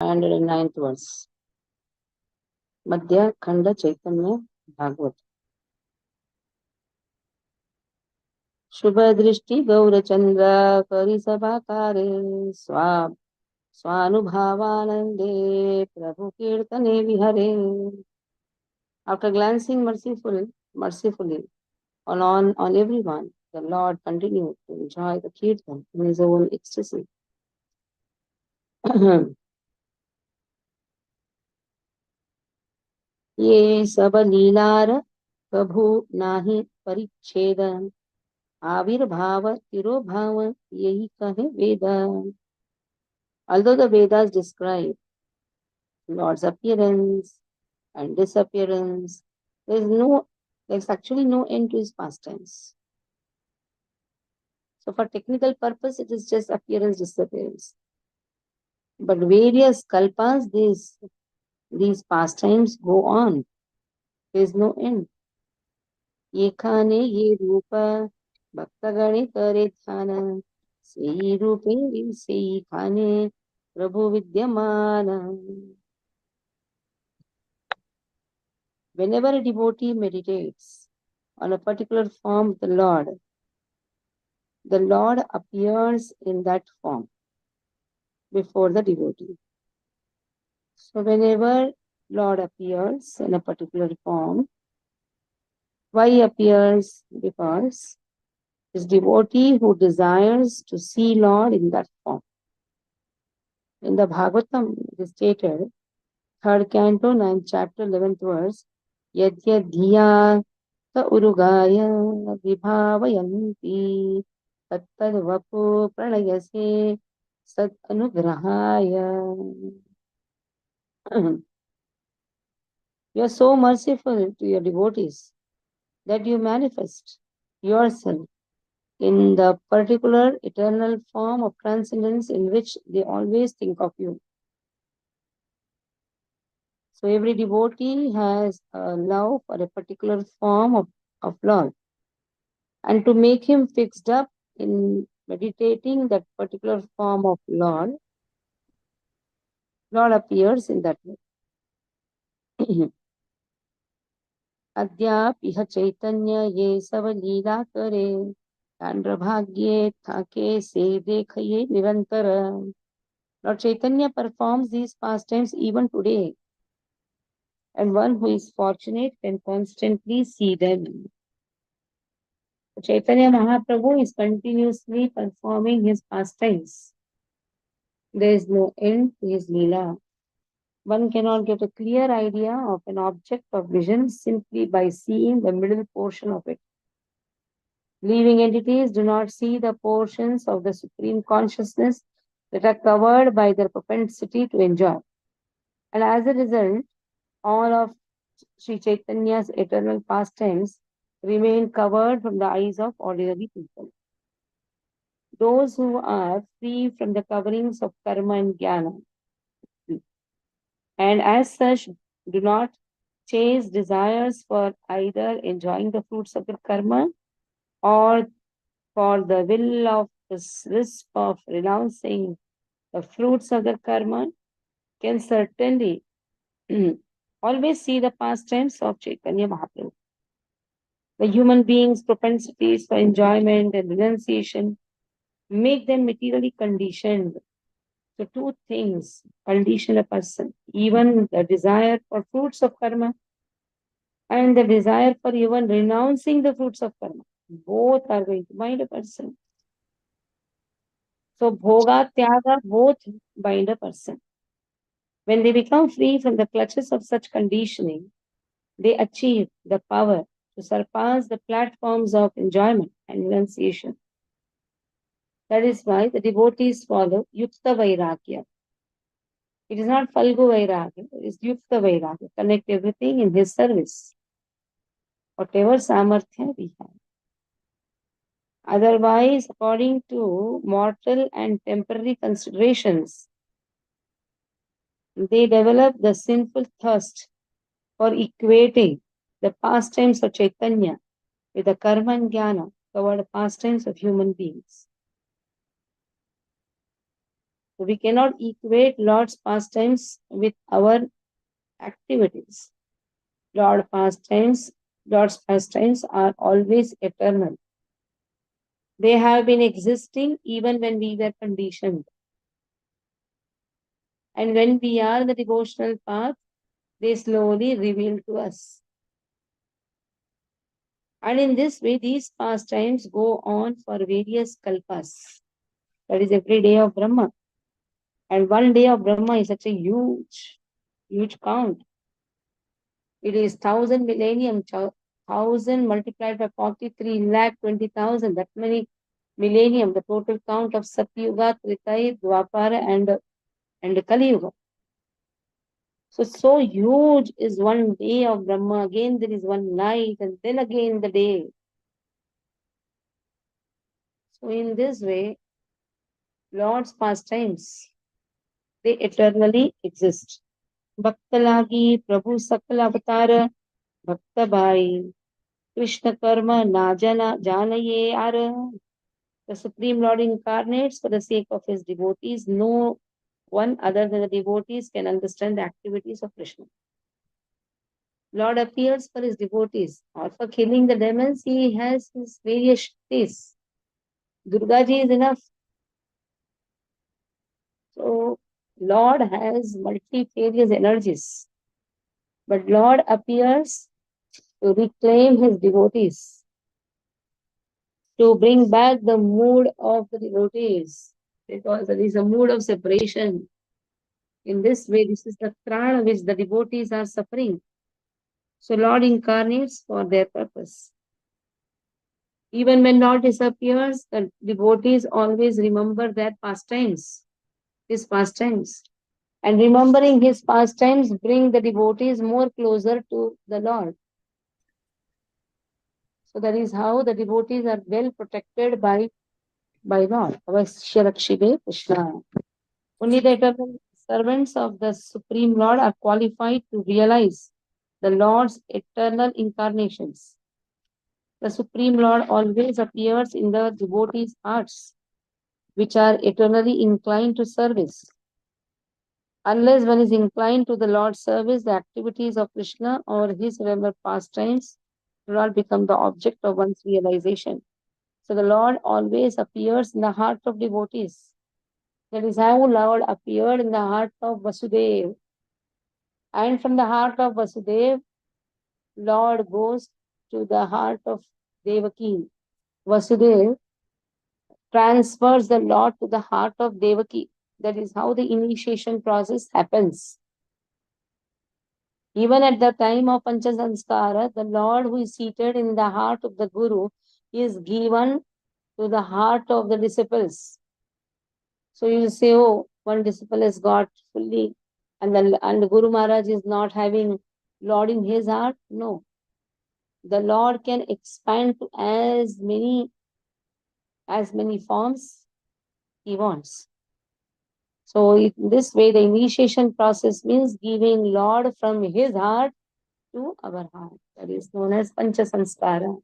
109th verse. Madhya Khand Chaitanya Bhagavat. Shubha Drishti Gaura Chandra Karisabhakare Swanubhavanande Prabhu Kirtane Vihare. After glancing mercifully on everyone, the Lord continued to enjoy the kirtan in his own ecstasy. ये सब लीलार प्रभु नाही परिच्छेद आविर्भाव तिरोभाव यही कहे वेद. Although the Vedas describe Lord's appearance and disappearance, there's actually no end to his pastimes. So for technical purpose, it is just appearance, disappearance. But various kalpas, these pastimes go on. There is no end. ये खाने ये रूप भक्तगणे करे ध्यान सेई रूपे सेई खाने प्रभु विद्यमान. Whenever a devotee meditates on a particular form of the Lord appears in that form before the devotee. So whenever Lord appears in a particular form, why he appears? Because his devotee who desires to see Lord in that form. In the Bhagavatam, it is stated, 3rd canto, 9th chapter, 11th verse, Yadhyadhiya ta urugaya vibhavayanti tattad vapu pranayase sat anugrahaya. You are so merciful to your devotees that you manifest yourself in the particular eternal form of transcendence in which they always think of you. So every devotee has a love for a particular form of Lord. And to make him fixed up in meditating that particular form of Lord appears in that way. Adyapiha Chaitanya ye sava leela kare Chandrabhagye thake se dekhaye nirantara. Lord Chaitanya performs these pastimes even today, and one who is fortunate can constantly see them. Chaitanya Mahaprabhu is continuously performing his pastimes. There is no end to his Leela. One cannot get a clear idea of an object of vision simply by seeing the middle portion of it. Living entities do not see the portions of the Supreme Consciousness that are covered by their propensity to enjoy. And as a result, all of Shri Chaitanya's eternal pastimes remain covered from the eyes of ordinary people. Those who are free from the coverings of karma and jnana, and as such do not chase desires for either enjoying the fruits of their karma or for the will of the risk of renouncing the fruits of their karma, can certainly always see the pastimes of Chaitanya Mahaprabhu. The human being's propensities for enjoyment and renunciation make them materially conditioned. So two things condition a person, even the desire for fruits of karma and the desire for even renouncing the fruits of karma. Both are going to bind a person. So bhoga, tyaga, both bind a person. When they become free from the clutches of such conditioning, they achieve the power to surpass the platforms of enjoyment and renunciation. That is why the devotees follow Yukta Vairagya. It is not Falgu Vairagya, it is Yukta Vairagya. Connect everything in his service. Whatever samarthya we have. Otherwise, according to mortal and temporary considerations, they develop the sinful thirst for equating the pastimes of Chaitanya with the karma and jnana covered pastimes of human beings. So we cannot equate Lord's pastimes with our activities. Lord's pastimes are always eternal. They have been existing even when we were conditioned. And when we are in the devotional path, they slowly reveal to us. And in this way, these pastimes go on for various kalpas. That is every day of Brahma. And one day of Brahma is such a huge count. It is 1,000 millennium, 1,000 multiplied by 43 lakh 20,000. That many millennium, the total count of Satyuga, Trita, Dwapara, and Kali Yuga. So huge is one day of Brahma. Again, there is one night, and then again the day. So in this way, Lord's pastimes, they eternally exist. Bhaktalagi, Prabhu Sakala Avatar, Bhakta Bhai, Krishna Karma, Najana, Janaye Ara. The Supreme Lord incarnates for the sake of his devotees. No one other than the devotees can understand the activities of Krishna. Lord appears for his devotees, or for killing the demons, he has his various shaktis. Durga Ji is enough. So, Lord has multifarious energies. But Lord appears to reclaim his devotees, to bring back the mood of the devotees, because there is a mood of separation. In this way, this is the prana which the devotees are suffering. So, Lord incarnates for their purpose. Even when Lord disappears, the devotees always remember their pastimes, his pastimes. And remembering his pastimes bring the devotees more closer to the Lord. So that is how the devotees are well protected by Lord. Avashya Rakshive Krishna. Only the eternal servants of the Supreme Lord are qualified to realize the Lord's eternal incarnations. The Supreme Lord always appears in the devotees' hearts, which are eternally inclined to service. Unless one is inclined to the Lord's service, the activities of Krishna or his regular pastimes do not become the object of one's realization. So the Lord always appears in the heart of devotees. That is how Lord appeared in the heart of Vasudev. And from the heart of Vasudev, Lord goes to the heart of Devaki. Vasudev transfers the Lord to the heart of Devaki. That is how the initiation process happens. Even at the time of Panchasanskara, the Lord who is seated in the heart of the Guru is given to the heart of the disciples. So you say, oh, one disciple has got fully, and the Guru Maharaj is not having Lord in his heart. No. The Lord can expand to as many forms he wants. So in this way, the initiation process means giving Lord from his heart to our heart. That is known as Pancha Sanskara.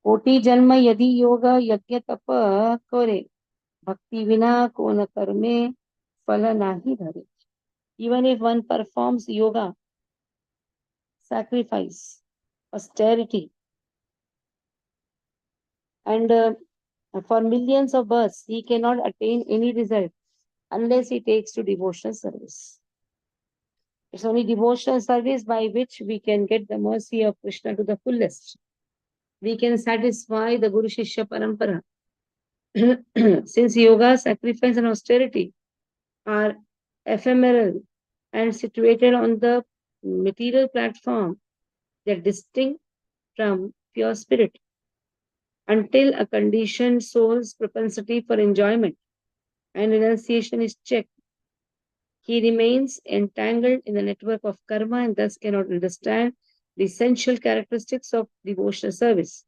कोटि जन्म यदि योग यज्ञ तप करे भक्ति विना को न कर्मे फल नाही धरे. Even if one performs yoga, sacrifice, austerity, and for millions of births, he cannot attain any result unless he takes to devotional service. It's only devotional service by which we can get the mercy of Krishna to the fullest. We can satisfy the Guru Shishya Parampara. Since yoga, sacrifice, and austerity are ephemeral and situated on the material platform, they're distinct from pure spirit. Until a conditioned soul's propensity for enjoyment and renunciation is checked, he remains entangled in the network of karma and thus cannot understand the essential characteristics of devotional service,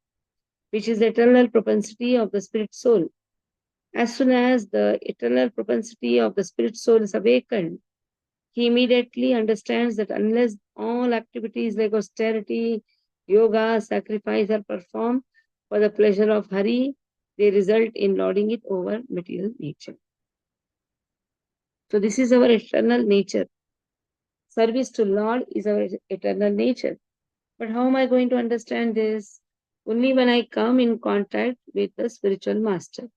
which is the eternal propensity of the spirit soul. As soon as the eternal propensity of the spirit soul is awakened, he immediately understands that unless all activities like austerity, yoga, sacrifice are performed for the pleasure of Hari, they result in lording it over material nature. So this is our eternal nature. Service to Lord is our eternal nature. But how am I going to understand this? Only when I come in contact with the spiritual master.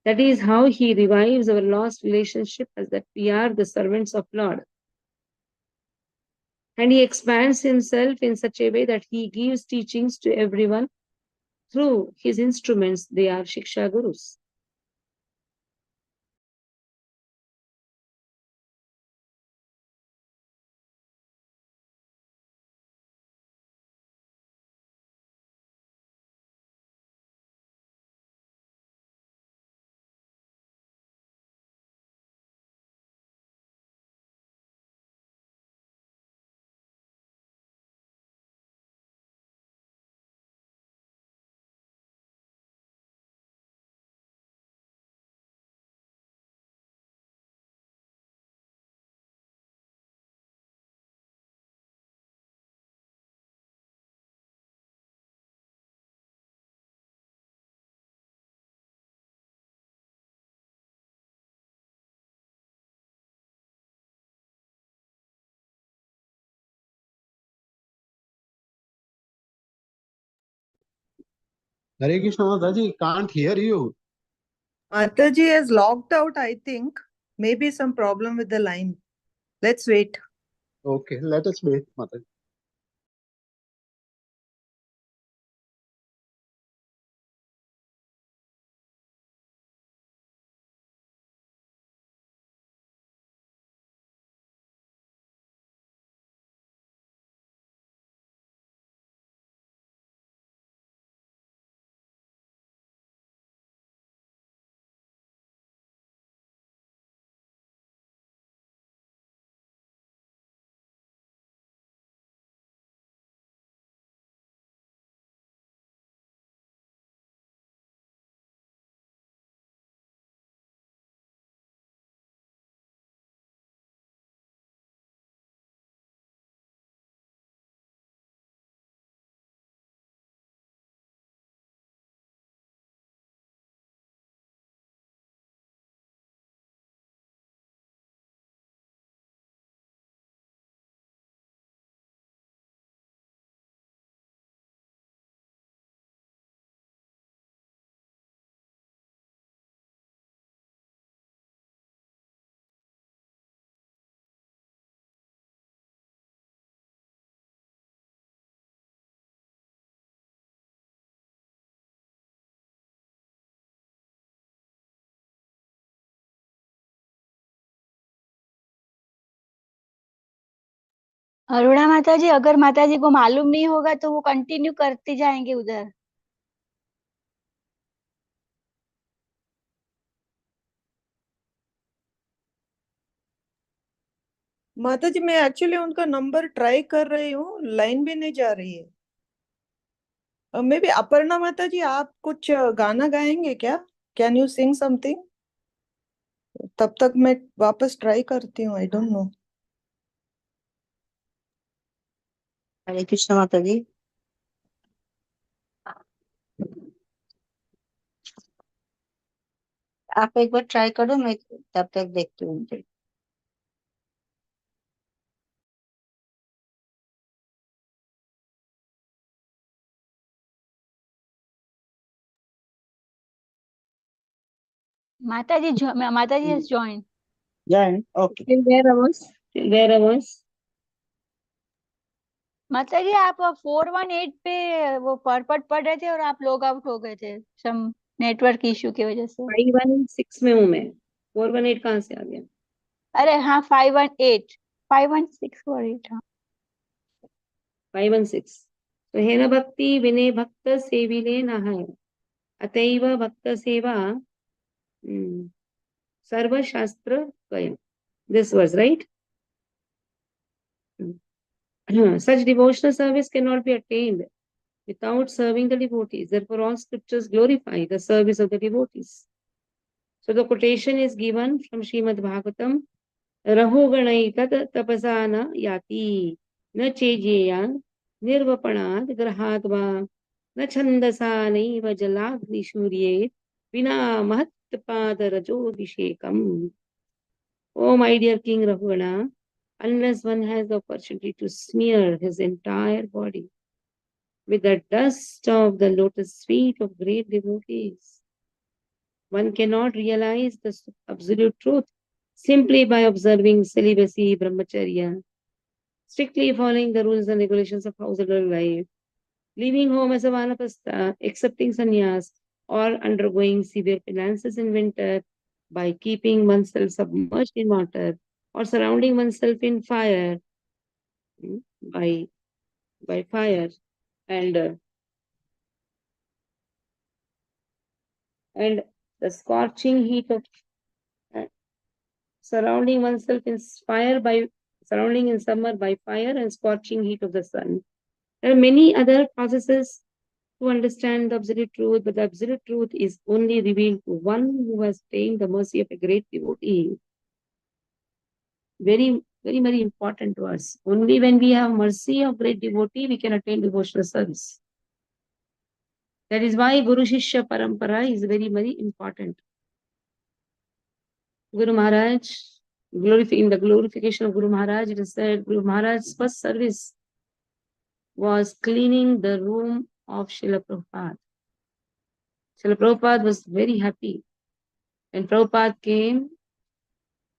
That is how he revives our lost relationship as that we are the servants of Lord. And he expands himself in such a way that he gives teachings to everyone through his instruments. They are Shiksha Gurus. Hare Krishna Mataji, can't hear you. Mataji has logged out, I think. Maybe some problem with the line. Let's wait. Okay, let us wait, Mataji. Aruna माताजी, अगर माताजी को मालूम नहीं होगा तो वो continue करते जाएंगे उधर. माताजी मैं एक्चुअली उनका नंबर ट्राई कर रही हूँ, लाइन भी नहीं जा रही है. मे बी अपर्णा माताजी आप कुछ गाना गाएंगे क्या? Can you sing something? तब तक मैं वापस ट्राई करती हूँ. I don't know. Hare Krishna माता जी. आप एक बार ट्राई करो, मैं तब तक देखती हूँ. माताजी has joined. Join. Okay. Till where was? Till where was? माताजी आप 418 पे वो परपट पढ़ रहे थे और आप लॉग आउट हो गए थे सम नेटवर्क इशू की वजह से. 516 में हूँ मैं. 418 कहाँ से आ गया? अरे हाँ 516 और 8. हाँ 516. तो हेन भक्ति विनय भक्त सेविले नहाय अतैव भक्त सेवा सर्वशास्त्र स्वयं. This was right. Such devotional service cannot be attained without serving the devotees. Therefore, all scriptures glorify the service of the devotees. So the quotation is given from Srimad Bhagavatam. Raho ganai tat tapasana yati na chejeya nirvapanad grahadva न छन्दसा नैव जलाग्निशूर्ये विना महत्पादरजोभिषेकम्. Oh, my dear King Raghuvana, unless one has the opportunity to smear his entire body with the dust of the lotus feet of great devotees, one cannot realize the absolute truth simply by observing celibacy, brahmacharya, strictly following the rules and regulations of household life, leaving home as a vanapasta, accepting sannyas, or undergoing severe penances in winter by keeping oneself submerged in water or surrounding oneself in fire by fire and and the scorching heat of uh, surrounding oneself in fire by surrounding in summer by fire and scorching heat of the sun. There are many other processes to understand the absolute truth, but the absolute truth is only revealed to one who has obtained the mercy of a great devotee. Very, very, very important to us. Only when we have mercy of great devotee, we can attain devotional service. That is why Guru Shishya Parampara is very, very important. Guru Maharaj, in the glorification of Guru Maharaj, it is said Guru Maharaj's first service was cleaning the room of Srila Prabhupada. Srila Prabhupada was very happy. When Prabhupada came,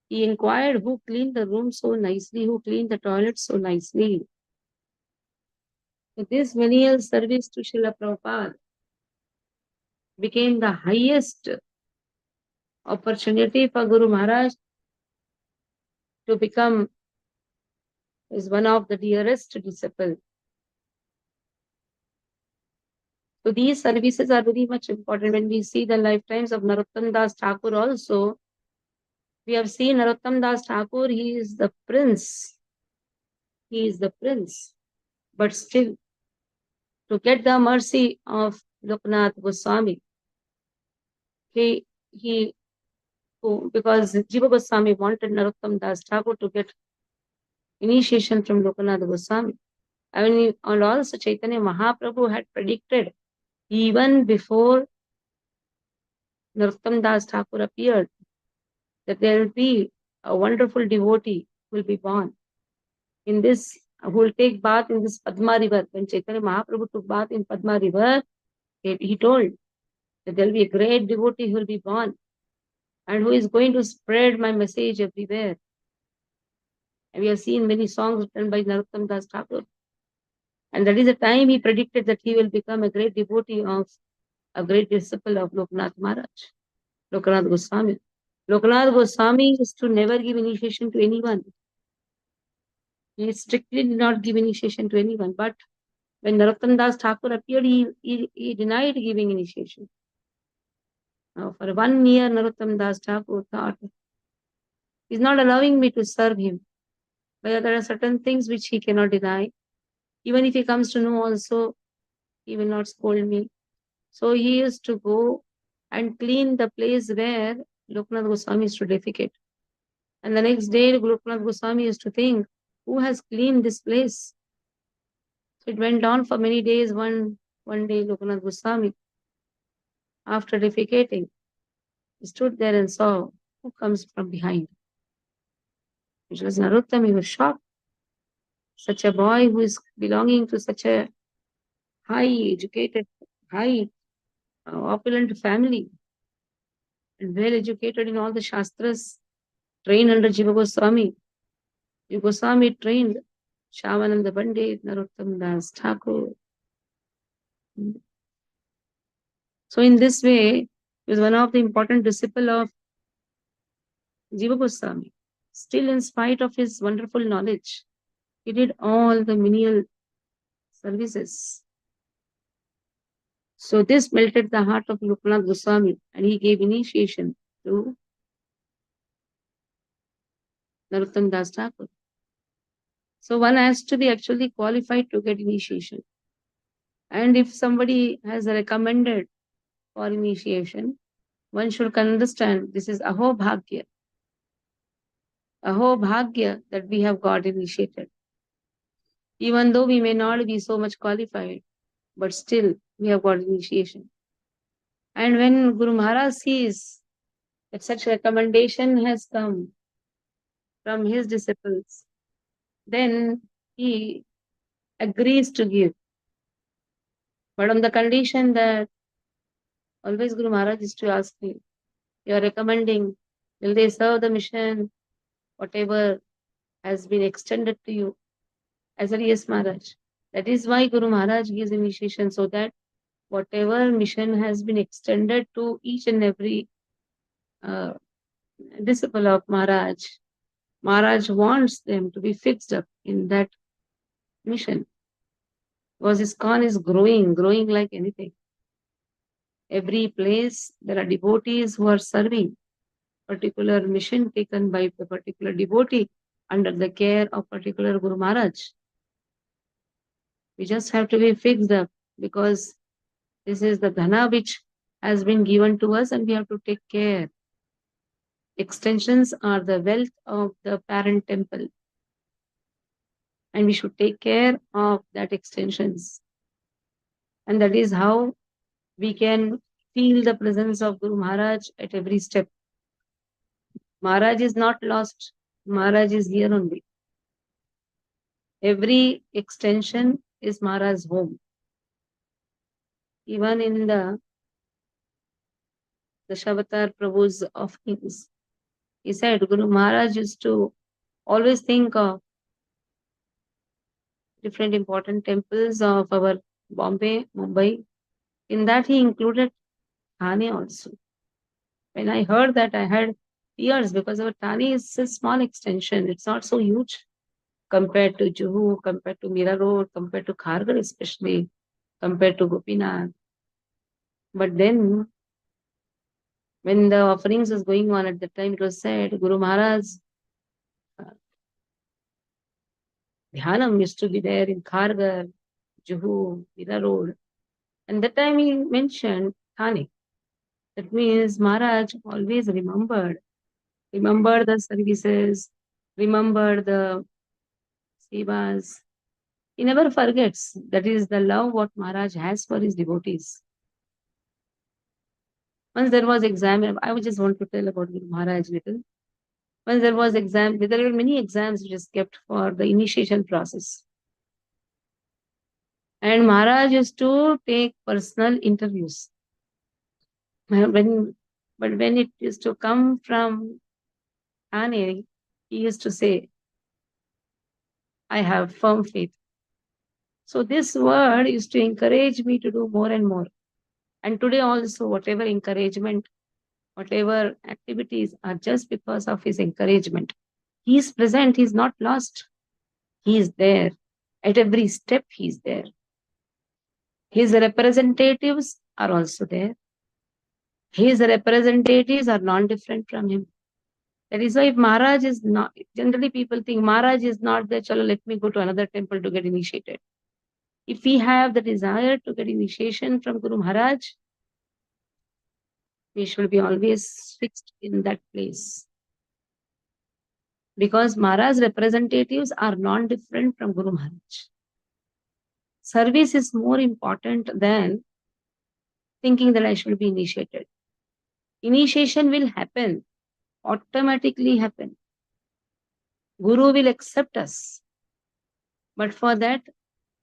he inquired who cleaned the room so nicely, who cleaned the toilet so nicely. So this venial service to Srila Prabhupada became the highest opportunity for Guru Maharaj to become is one of the dearest disciples. So these services are very much important. When we see the lifetimes of Narottam Das Thakur also, we have seen Narottam Das Thakur, he is the prince. He is the prince. But still, to get the mercy of Loknath Goswami, because Jiva Goswami wanted Narottam Das Thakur to get initiation from Loknath Goswami. And also Chaitanya Mahaprabhu had predicted even before Narottam Das Thakur appeared that there will be a wonderful devotee who will be born in this, who will take bath in this Padma river. When Chaitanya Mahaprabhu took bath in Padma river, he told that there will be a great devotee who will be born and who is going to spread my message everywhere. And we have seen many songs written by Narottam Das Thakur. And that is the time he predicted that he will become a great devotee of a great disciple of Loknath Maharaj, Loknath Goswami. Loknath Goswami is to never give initiation to anyone. He strictly did not give initiation to anyone. But when Narottam Das Thakur appeared, he denied giving initiation. Now, for 1 year, Narottam Das Thakur thought, he's not allowing me to serve him. But there are certain things which he cannot deny. Even if he comes to know also, he will not scold me. So he used to go and clean the place where Loknath Goswami used to defecate. And the next day, Loknath Goswami used to think, who has cleaned this place? So it went on for many days. One day, Loknath Goswami, after defecating, he stood there and saw who comes from behind. It was Narottam. He was shocked. Such a boy who is belonging to such a high educated, high opulent family, and well educated in all the Shastras, trained under Jiva Goswami. Jiva Goswami trained Shyamananda Pandit, Narottam Das Thakur. So in this way, he was one of the important disciples of Jiva Goswami. Still, in spite of his wonderful knowledge, he did all the menial services. So this melted the heart of Loknath Goswami, and he gave initiation to Narottam Das Thakur. So one has to be actually qualified to get initiation. And if somebody has recommended for initiation, one should understand this is Aho Bhagya. Aho Bhagya that we have got initiated. Even though we may not be so much qualified, but still we have got initiation. And when Guru Maharaj sees that such recommendation has come from his disciples, then he agrees to give. But on the condition that always Guru Maharaj is to ask me, you are recommending, will they serve the mission, whatever has been extended to you? I said, yes, Maharaj. That is why Guru Maharaj gives initiation, so that whatever mission has been extended to each and every uh, disciple of Maharaj, Maharaj wants them to be fixed up in that mission. Because ISKCON is growing like anything. Every place there are devotees who are serving particular mission taken by a particular devotee under the care of particular Guru Maharaj. We just have to be fixed up because this is the dhana which has been given to us and we have to take care. Extensions are the wealth of the parent temple. And we should take care of that extensions. And that is how we can feel the presence of Guru Maharaj at every step. Maharaj is not lost. Maharaj is here only. Every extension is Maharaj's home. Even in the Shavatar Prabhu's offerings, he said Guru Maharaj used to always think of different important temples of our Bombay, Mumbai. In that he included Thane also. When I heard that, I had tears because our Thane is a small extension. It's not so huge compared to Juhu, compared to Mira Road, compared to Khargar especially, compared to Gopinath. But then, when the offerings was going on at the time, it was said, Guru Maharaj Dhyanam used to be there in Khargar, Juhu, Mira Road. And that time he mentioned Thane. That means Maharaj always remembered the services, remembered the sevas. He never forgets. That is the love what Maharaj has for his devotees. Once there was exam, I would just want to tell about Guru Maharaj little. Once there was exam, there were many exams which is kept for the initiation process. And Maharaj used to take personal interviews. But when it used to come from Thane, he used to say, I have firm faith. So this word used to encourage me to do more and more. And today also, whatever encouragement, whatever activities are just because of his encouragement. He is present, he is not lost. He is there. At every step, he is there. His representatives are also there. His representatives are non-different from him. That is why if Maharaj is not, generally people think Maharaj is not there, chalo, let me go to another temple to get initiated. If we have the desire to get initiation from Guru Maharaj, we should be always fixed in that place. Because Maharaj's representatives are non-different from Guru Maharaj. Service is more important than thinking that I should be initiated. Initiation will happen, automatically happen. Guru will accept us. But for that,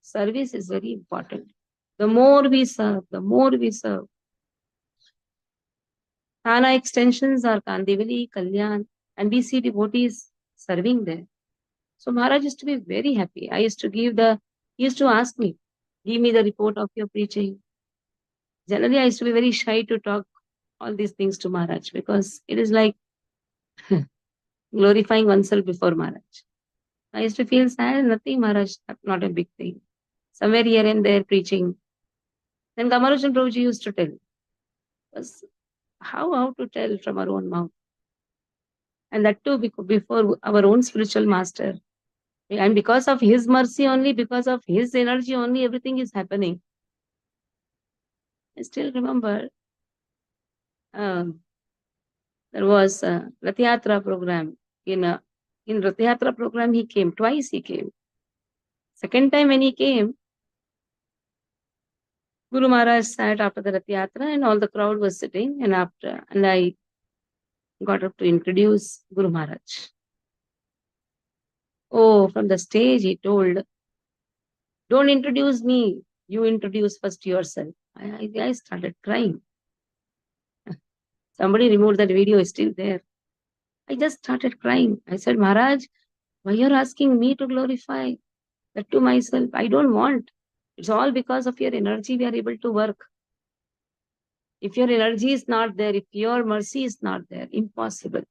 service is very important. The more we serve, the more we serve. Thana extensions are Kandivali, Kalyan, and we see devotees serving there. So Maharaj used to be very happy. He used to ask me, give me the report of your preaching. Generally, I used to be very shy to talk all these things to Maharaj because it is like glorifying oneself before Maharaj. I used to feel sad, nothing, Maharaj, not a big thing. Somewhere here and there preaching. Then Kamaruchan Prabhuji used to tell. Was how to tell from our own mouth. And that too before our own spiritual master. And because of his mercy only, because of his energy only, everything is happening. I still remember there was a Rath Yatra program. In Rath Yatra program, he came. Twice he came. Second time when he came, Guru Maharaj sat after the Rath Yatra and all the crowd was sitting, and I got up to introduce Guru Maharaj. Oh, from the stage he told, don't introduce me, you introduce first yourself. I started crying. Somebody removed that video, it's still there. I just started crying. I said, Maharaj, why you're asking me to glorify that to myself? I don't want. It's all because of your energy we are able to work. If your energy is not there, if your mercy is not there, impossible.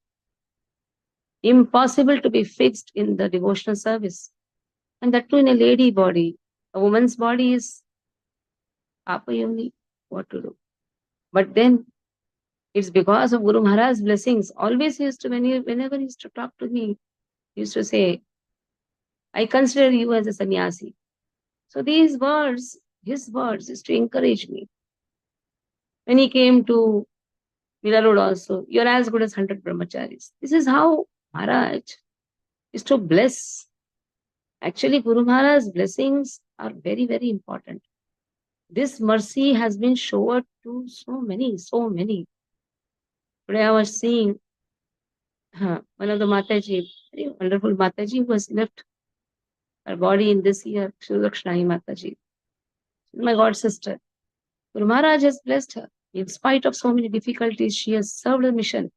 Impossible to be fixed in the devotional service. And that too in a lady body. A woman's body is apayoni, what to do. But then it's because of Guru Maharaj's blessings. Always he used to, whenever he used to talk to me, he used to say, I consider you as a sannyasi. So these words, his words, is to encourage me. When he came to Mira Road also, you're as good as 100 brahmacharis. This is how Maharaj is to bless. Actually, Guru Maharaj's blessings are very, very important. This mercy has been showered to so many, so many. Today I was seeing one of the Mataji, very wonderful Mataji, who has left her body in this year, Shri Mataji. My god sister. Guru Maharaj has blessed her. In spite of so many difficulties, she has served the mission.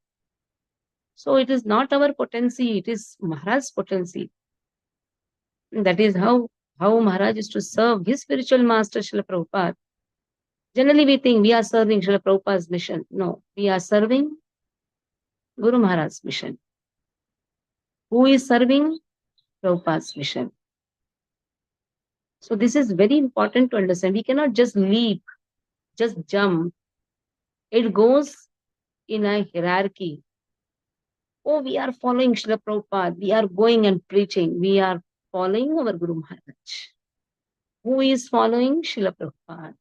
So it is not our potency, it is Maharaj's potency. And that is how Maharaj is to serve his spiritual master, Srila Prabhupada. Generally, we think we are serving Srila Prabhupada's mission. No, we are serving Guru Maharaj's mission. Who is serving Prabhupada's mission? So this is very important to understand. We cannot just leap, just jump. It goes in a hierarchy. Oh, we are following Srila Prabhupada. We are going and preaching. We are following our Guru Maharaj. Who is following Srila Prabhupada?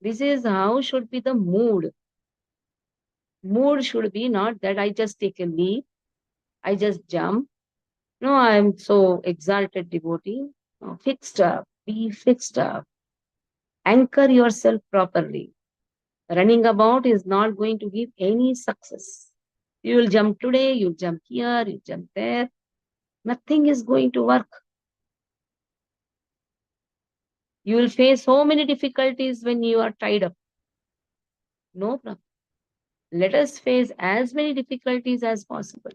This is how should be the mood. Mood should be not that I just take a leap, I just jump. No, I am so exalted devotee. No, fixed up, be fixed up. Anchor yourself properly. Running about is not going to give any success. You will jump today, you jump here, you jump there. Nothing is going to work. You will face so many difficulties when you are tied up. No problem. Let us face as many difficulties as possible.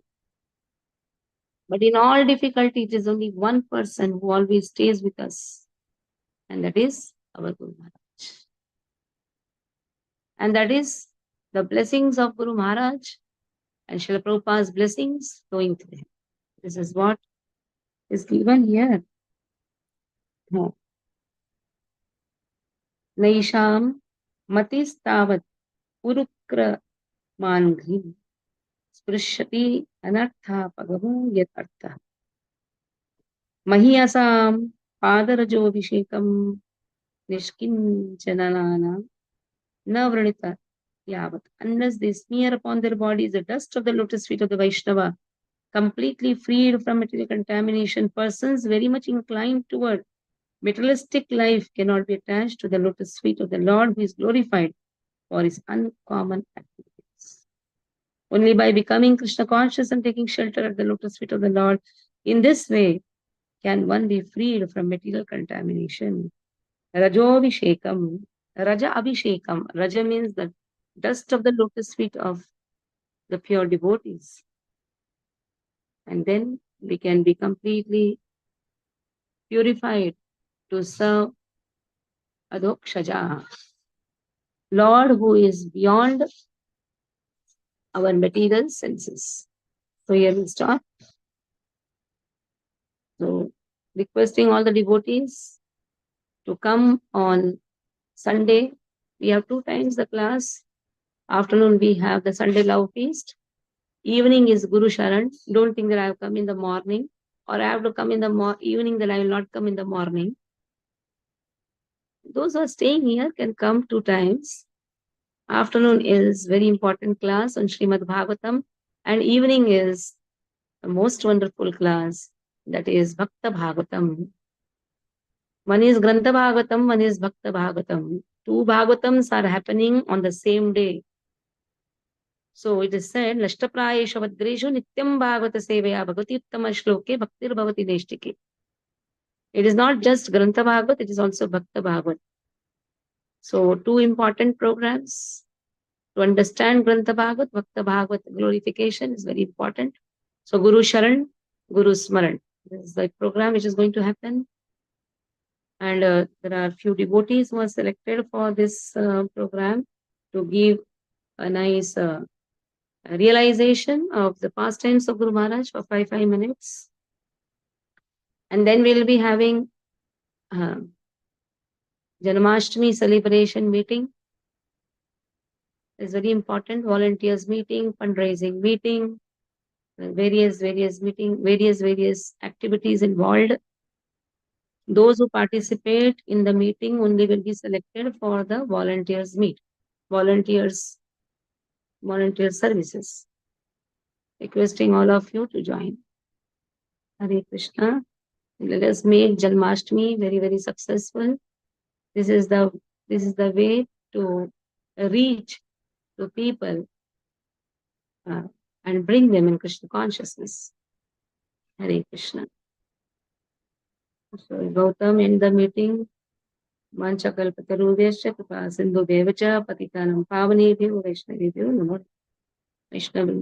But in all difficulty, it is only one person who always stays with us. And that is our Guru Maharaj. And that is the blessings of Guru Maharaj and Srila Prabhupada's blessings flowing to him. This is what is given here. Naisham matistavat urukra mangri sprishyati anartha pagamu yat artha. Mahiyasam padarajo vishekam nishkinchananana navranita yavat. Unless they smear upon their bodies the dust of the lotus feet of the Vaishnava, completely freed from material contamination, persons very much inclined toward materialistic life cannot be attached to the lotus feet of the Lord who is glorified for his uncommon activities. Only by becoming Krishna conscious and taking shelter at the lotus feet of the Lord, in this way can one be freed from material contamination. Rajo Abhishekam, Raja Abhishekam. Raja means the dust of the lotus feet of the pure devotees. And then we can be completely purified to serve Adhokshaja, Lord who is beyond our material senses. So here we stop. So requesting all the devotees to come on Sunday. We have 2 times the class. Afternoon we have the Sunday Love Feast. Evening is Guru Sharan. Don't think that I have come in the morning or I have to come in the evening, that I will not come in the morning. Those who are staying here can come 2 times. Afternoon is very important class on Srimad Bhagavatam, and evening is the most wonderful class, that is Bhakta Bhagavatam. One is Grantha Bhagavatam, one is Bhakta Bhagavatam. Two Bhagavatams are happening on the same day. So it is said, Nashtaprayesha Vadreshu Nityam Bhagavata Sevaya Bhagavati Uttama Shloke Bhaktir Bhavati Neshtike. It is not just Grantha Bhagavat, it is also Bhakta Bhagavat. So two important programs. To understand Grantha Bhagavat, Bhakta Bhagavat glorification is very important. So Guru Sharan, Guru Smaran. This is the program which is going to happen. And there are few devotees who are selected for this program to give a nice realization of the pastimes of Guru Maharaj for 5 minutes. And then we'll be having Janmashtami celebration meeting. It's very important. Volunteers meeting, fundraising meeting, various activities involved. Those who participate in the meeting only will be selected for the volunteer services. Requesting all of you to join. Hare Krishna. Let us make Janmashtami very, very successful. This is the way to reach to people and bring them in Krishna consciousness. Hare Krishna. So Gautam in the meeting. Manchakalpatarubhyascha kripa sindhubhyeva cha patitanam pavanebhyo vaishnavebhyo namo Vaishnava